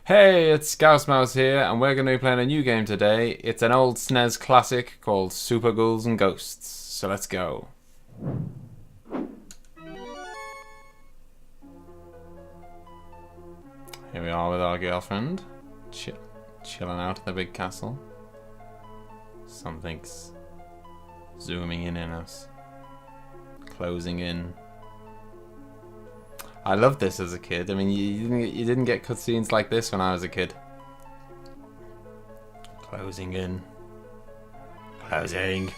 Hey, it's ScouseMouse here, and we're going to be playing a new game today. It's an old SNES classic called Super Ghouls N Ghosts. So let's go. Here we are with our girlfriend, chilling out at the big castle. Something's zooming in on us, closing in. I loved this as a kid. I mean, you didn't get cutscenes like this when I was a kid. Closing in. Closing.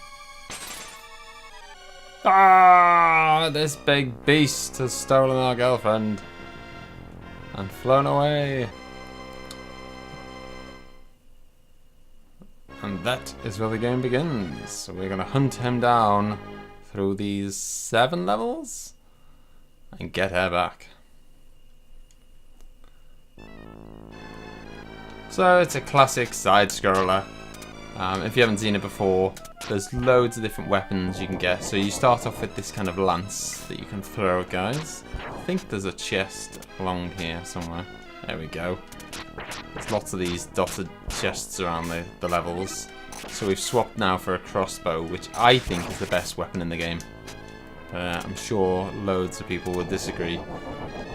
Ah! This big beast has stolen our girlfriend and flown away. And that is where the game begins. So we're gonna hunt him down through these 7 levels and get her back. So it's a classic side scroller. If you haven't seen it before, there's loads of different weapons you can get. So you start off with this kind of lance that you can throw at guys. I think there's a chest along here somewhere. There we go. There's lots of these dotted chests around the levels. So we've swapped now for a crossbow, which I think is the best weapon in the game. I'm sure loads of people would disagree.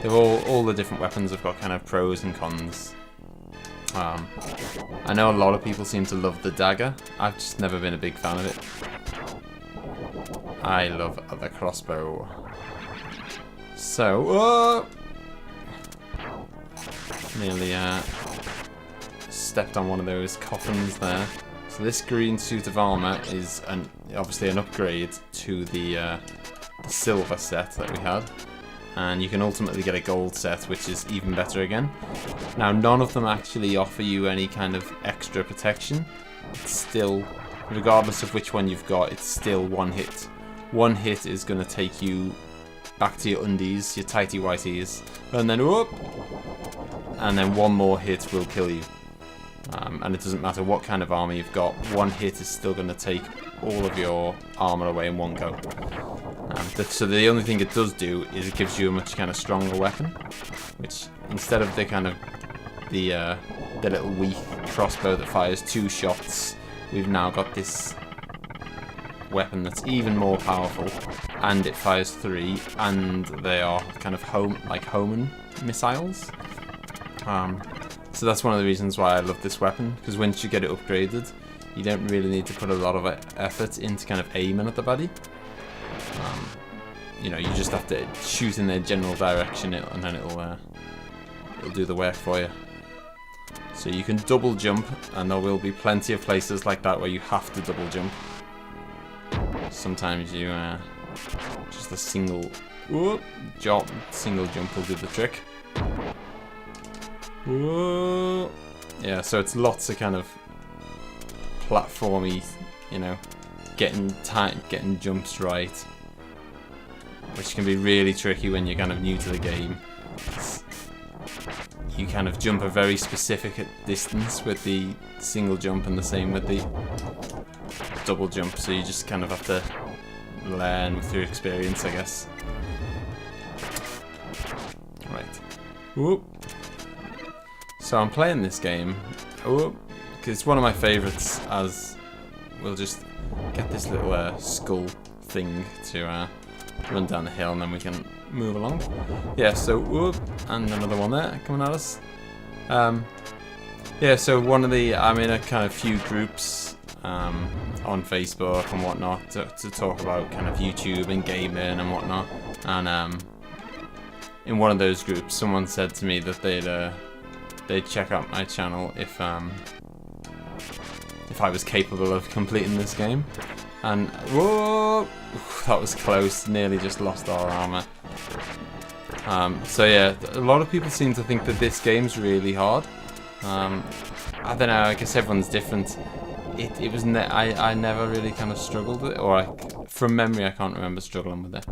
They've all the different weapons have got kind of pros and cons. I know a lot of people seem to love the dagger. I've just never been a big fan of it. I love the crossbow. So, nearly stepped on one of those coffins there. So this green suit of armor is obviously an upgrade to the silver set that we had, and you can ultimately get a gold set, which is even better again. Now, none of them actually offer you any kind of extra protection. It's still, regardless of which one you've got, it's still one hit. One hit is going to take you back to your undies, your tighty whities, and then whoop, and then one more hit will kill you. And it doesn't matter what kind of armor you've got, one hit is still going to take all of your armor away in one go. So the only thing it does do is it gives you a much kind of stronger weapon, which instead of the kind of the little weak crossbow that fires 2 shots, we've now got this weapon that's even more powerful, and it fires 3, and they are kind of homing missiles. So that's one of the reasons why I love this weapon, because once you get it upgraded, you don't really need to put a lot of effort into kind of aiming at the baddie. You know, you just have to shoot in their general direction, and then it'll do the work for you. So you can double jump, and there will be plenty of places like that where you have to double jump. Sometimes you just a single jump will do the trick. Whoa. Yeah, so it's lots of kind of platformy, you know, getting jumps right, which can be really tricky when you're kind of new to the game. You kind of jump a very specific distance with the single jump, and the same with the double jump, so you just kind of have to learn through experience, I guess. Right. Whoop. So I'm playing this game, because it's one of my favourites, as we'll just get this little skull thing to run down the hill, and then we can move along. Yeah, so whoop, and another one there coming at us. Yeah, so I'm in a kind of few groups on Facebook and whatnot to talk about kind of YouTube and gaming and whatnot. And in one of those groups, someone said to me that they'd check out my channel if I was capable of completing this game. And whoa, that was close. Nearly just lost our armor. So yeah, a lot of people seem to think that this game's really hard. I don't know. I guess everyone's different. It was I never really kind of struggled with it, or from memory I can't remember struggling with it.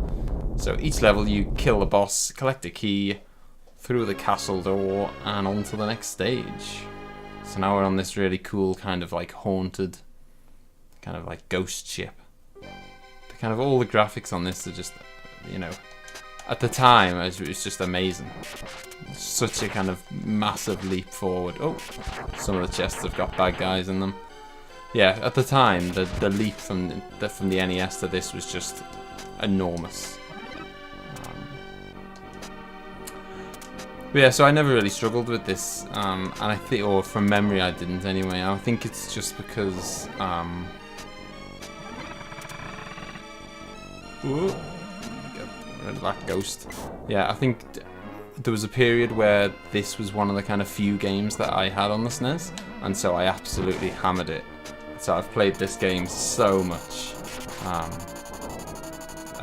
So each level you kill the boss, collect a key, through the castle door, and on to the next stage. So now we're on this really cool kind of like haunted, kind of like ghost ship. Kind of all the graphics on this are just, you know, at the time, it was just amazing. Such a kind of massive leap forward. Oh, some of the chests have got bad guys in them. Yeah, at the time, the leap from the NES to this was just enormous. But yeah, so I never really struggled with this, and I think, or from memory, I didn't anyway. I think it's just because, ooh, get rid of that ghost. Yeah, I think there was a period where this was one of the kind of few games that I had on the SNES, and so I absolutely hammered it. So I've played this game so much.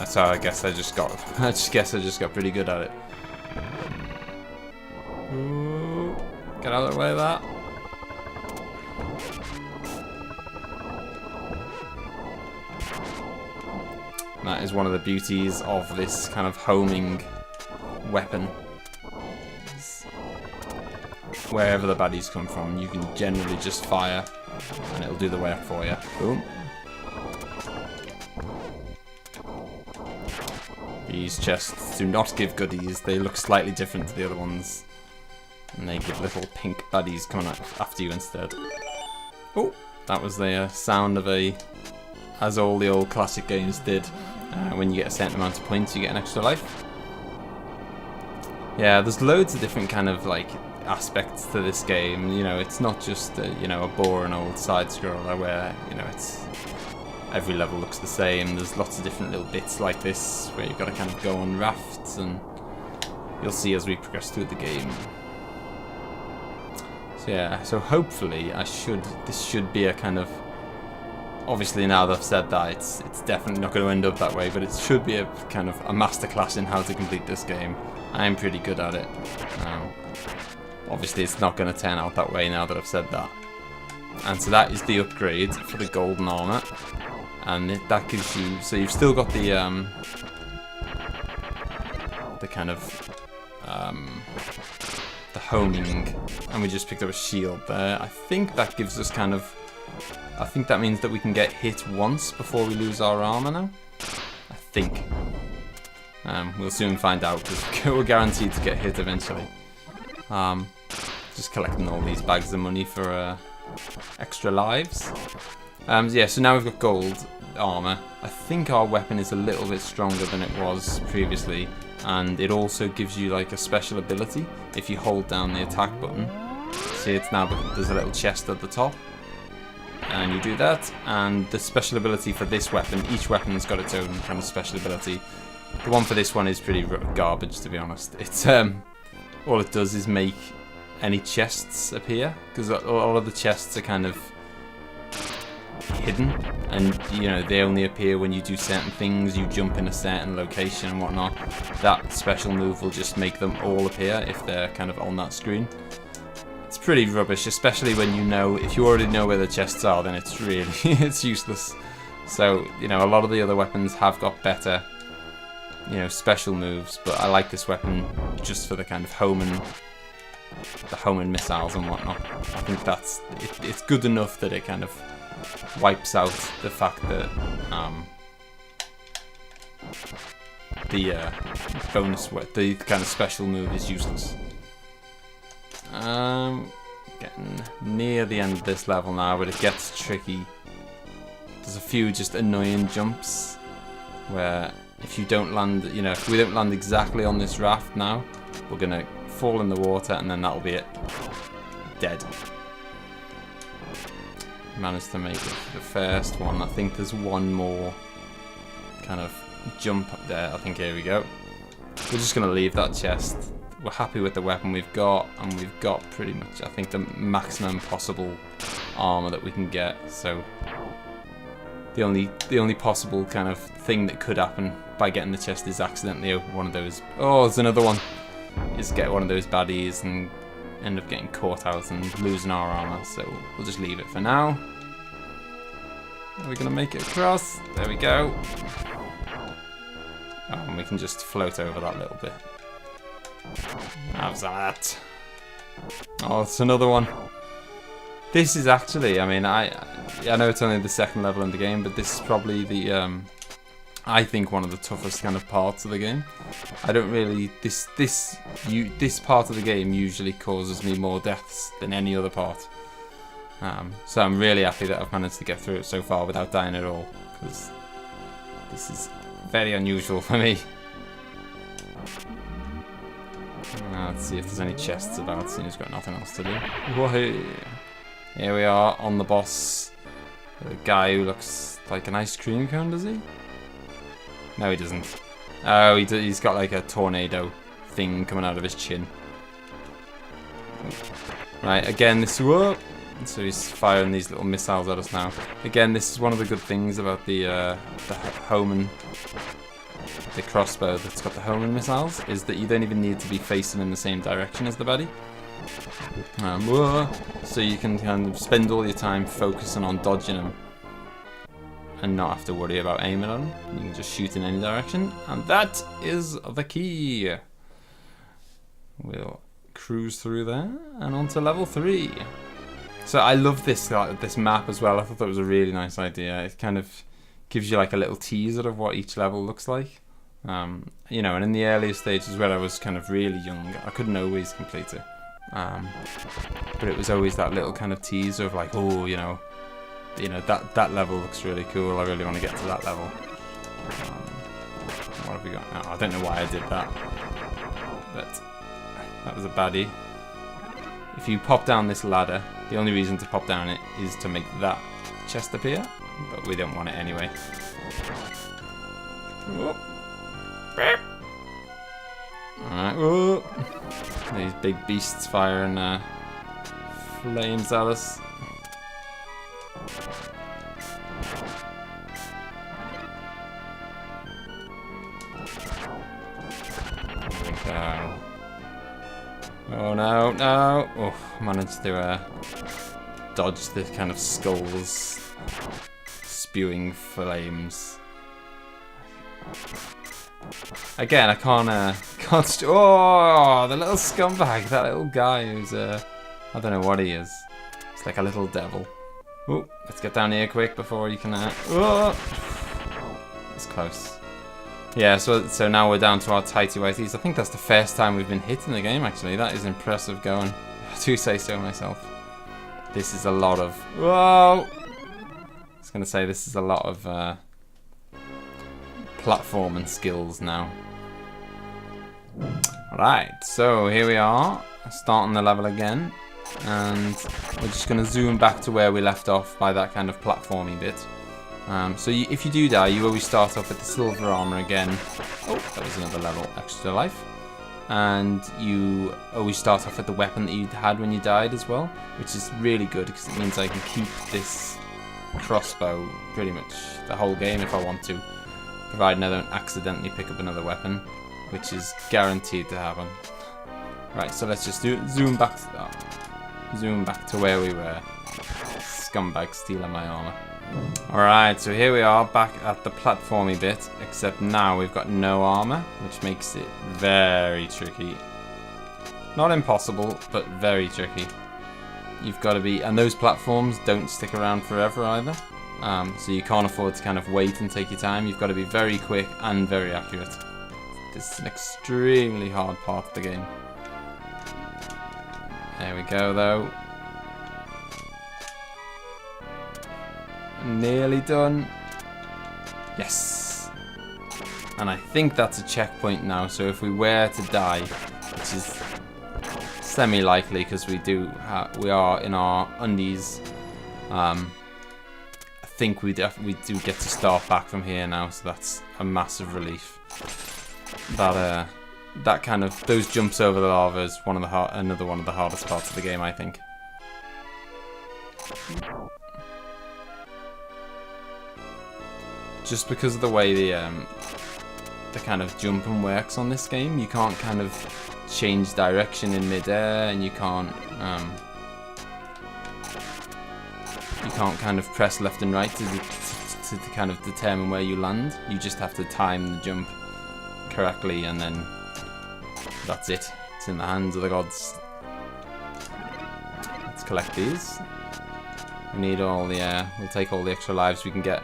So I guess I just got pretty good at it. Ooh, get out of the way of that. And that is one of the beauties of this kind of homing weapon. Wherever the baddies come from, you can generally just fire and it'll do the work for you. Boom. These chests do not give goodies. They look slightly different to the other ones. And they give little pink baddies coming after you instead. Oh, that was the sound of as all the old classic games did. When you get a certain amount of points, you get an extra life. Yeah, there's loads of different kind of like aspects to this game. You know, it's not just a boring old side scroller where it's every level looks the same. There's lots of different little bits like this where you've got to kind of go on rafts, and you'll see as we progress through the game. So yeah, so hopefully this should be a kind of, obviously now that I've said that, it's definitely not going to end up that way, but it should be a kind of a masterclass in how to complete this game. I'm pretty good at it. Obviously it's not going to turn out that way now that I've said that. And so that is the upgrade for the golden armor, and that gives you, so you've still got the kind of the homing, and we just picked up a shield there. I think that gives us kind of, I think that means that we can get hit once before we lose our armor now. I think. We'll soon find out, because we're guaranteed to get hit eventually. Just collecting all these bags of money for extra lives. Yeah, so now we've got gold armor. I think our weapon is a little bit stronger than it was previously, and it also gives you like a special ability if you hold down the attack button. See, it's now, there's a little chest at the top, and you do that, and the special ability for this weapon, each weapon's got its own kind of special ability. The one for this one is pretty garbage, to be honest. It's all it does is make any chests appear, because all of the chests are kind of hidden, and they only appear when you do certain things. You jump in a certain location and whatnot. That special move will just make them all appear if they're kind of on that screen. It's pretty rubbish, especially when if you already know where the chests are, then it's really it's useless. So a lot of the other weapons have got better special moves, but I like this weapon just for the kind of homing missiles and whatnot. I think it's good enough that it kind of wipes out the fact that the the kind of special move is useless. Getting near the end of this level now, but it gets tricky. There's a few just annoying jumps where if you don't land, if we don't land exactly on this raft now, we're gonna fall in the water, and then that'll be it. Dead. Managed to make it for the first one. I think there's one more kind of jump up there. I think here we go. We're just gonna leave that chest. We're happy with the weapon we've got, and we've got pretty much, I think, the maximum possible armor that we can get. So the only possible kind of thing that could happen by getting the chest is accidentally open one of those. Oh, there's another one. Is get one of those baddies and end up getting caught out and losing our armor. So we'll just leave it for now. Are we gonna make it across? There we go. Oh, and we can just float over that little bit. How's that? Oh, it's another one. This is actually, I mean, I know it's only the second level in the game, but this is probably the I think, one of the toughest kind of parts of the game. I don't really this part of the game usually causes me more deaths than any other part. So I'm really happy that I've managed to get through it so far without dying at all, because this is very unusual for me. Let's see if there's any chests about, seeing he's got nothing else to do. Whoa. Here we are on the boss. The guy who looks like an ice cream cone, does he? No, he doesn't. Oh, he's got like a tornado thing coming out of his chin. Right, again, this... Whoa! So he's firing these little missiles at us now. Again, this is one of the good things about the Homan... the crossbow that's got the Homan missiles, is that you don't even need to be facing in the same direction as the baddie. So you can kind of spend all your time focusing on dodging them and not have to worry about aiming on them. You can just shoot in any direction, and that is the key. We'll cruise through there and on to level 3. So I love this map as well. I thought that was a really nice idea. It kind of gives you like a little teaser of what each level looks like. You know, and in the earlier stages where I was kind of really young, I couldn't always complete it. But it was always that little kind of teaser of like, oh, you know, that level looks really cool. I really want to get to that level. What have we got now? I don't know why I did that, but that was a baddie. If you pop down this ladder, the only reason to pop down it is to make that chest appear, but we don't want it anyway. Alright, these big beasts firing flames at us. There we go. Oh no, no! Oh, managed to dodge the kind of skulls spewing flames. Again, I can't oh, the little scumbag, that little guy who's, I don't know what he is. It's like a little devil. Oh, let's get down here quick before you can, oh! It's close. Yeah, so now we're down to our tighty whities. I think that's the first time we've been hit in the game, actually. That is impressive going. I do say so myself. This is a lot of, whoa! I was going to say, this is a lot of, platforming skills now. Alright, so here we are, starting the level again, and we're just going to zoom back to where we left off by that kind of platforming bit. So if you do die, you always start off with the silver armor again. Oh, that was another level, extra life. And you always start off with the weapon that you had when you died as well, which is really good because it means I can keep this crossbow pretty much the whole game if I want to, providing I don't accidentally pick up another weapon, which is guaranteed to happen. Right, so let's just zoom back to where we were. Scumbag stealing my armor. Alright, so here we are back at the platformy bit, except now we've got no armor, which makes it very tricky. Not impossible, but very tricky. You've got to be, and those platforms don't stick around forever either. So you can't afford to kind of wait and take your time. You've got to be very quick and very accurate. This is an extremely hard part of the game. There we go, though. Nearly done. Yes. And I think that's a checkpoint now. So if we were to die, which is semi-likely because we are in our undies, I think we do get to start back from here now. So that's a massive relief. That kind of, those jumps over the lava is another one of the hardest parts of the game, I think. Just because of the way the kind of jumping works on this game, you can't kind of change direction in midair, and you can't kind of press left and right to kind of determine where you land. You just have to time the jump correctly, and then that's it. It's in the hands of the gods. Let's collect these. We need all the we'll take all the extra lives we can get.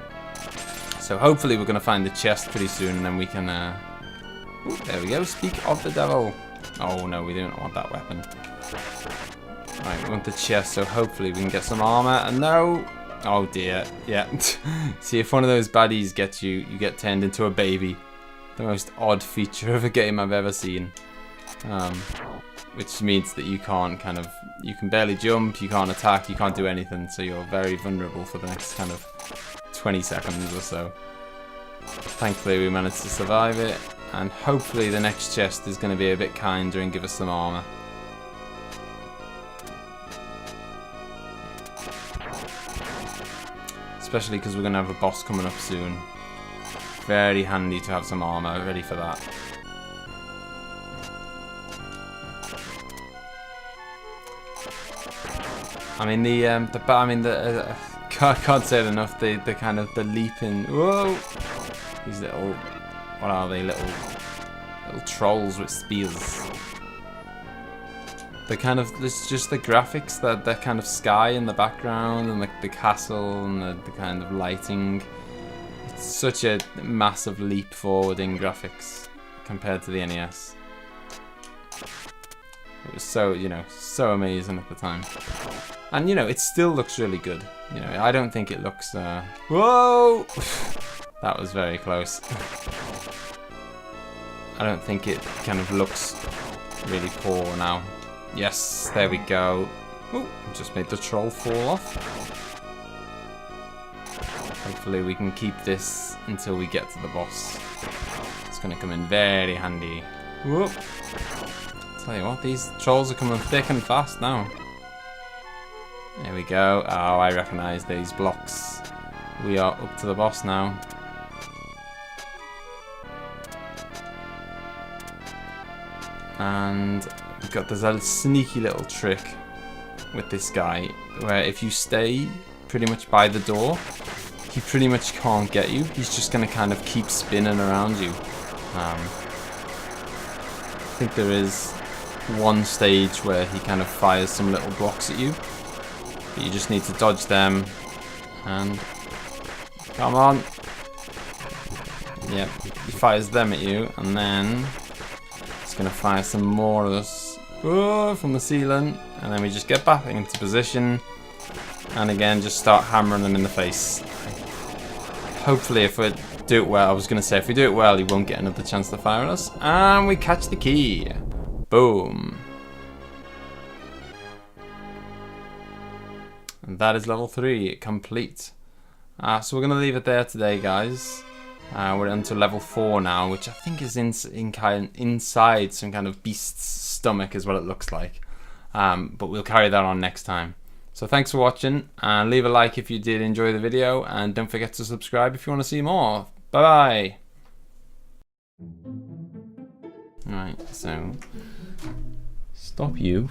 So hopefully we're going to find the chest pretty soon, and then we can... Ooh, there we go, speak of the devil. Oh no, we don't want that weapon. Right, we want the chest, so hopefully we can get some armor. And no! Oh dear, yeah. See, if one of those baddies gets you, you get turned into a baby. The most odd feature of a game I've ever seen. Which means that you can't you can barely jump, you can't attack, you can't do anything, so you're very vulnerable for the next kind of 20 seconds or so. Thankfully we managed to survive it, and hopefully the next chest is going to be a bit kinder and give us some armor. Especially because we're going to have a boss coming up soon. Very handy to have some armor ready for that. I mean I can't say it enough. The kind of the leaping. Whoa! These little, what are they? Little trolls with spears. The kind of, it's just the graphics, that kind of sky in the background, and the castle, and the kind of lighting. It's such a massive leap forward in graphics compared to the NES. It was so, so amazing at the time. And, it still looks really good. I don't think it looks, whoa! That was very close. I don't think it kind of looks really poor now. Yes, there we go. Oh, just made the troll fall off. Hopefully we can keep this until we get to the boss. It's going to come in very handy. Whoop. Tell you what, these trolls are coming thick and fast now. There we go. Oh, I recognise these blocks. We are up to the boss now. And we've got this little sneaky little trick with this guy, where if you stay pretty much by the door, he pretty much can't get you. He's just going to kind of keep spinning around you. I think there is one stage where he kind of fires some little blocks at you, but you just need to dodge them. And come on. Yep, he fires them at you, and then he's going to fire some more of this from the ceiling, and then we just get back into position, and again just start hammering them in the face. Hopefully if we do it well, I was going to say if we do it well, he won't get another chance to fire at us, and we catch the key. Boom. And that is level 3 complete. So we're going to leave it there today, guys. We're on to level 4 now, which I think is inside some kind of beast's stomach is what it looks like. But we'll carry that on next time. So thanks for watching, and leave a like if you did enjoy the video, and don't forget to subscribe if you want to see more. Bye bye. Alright, so stop you.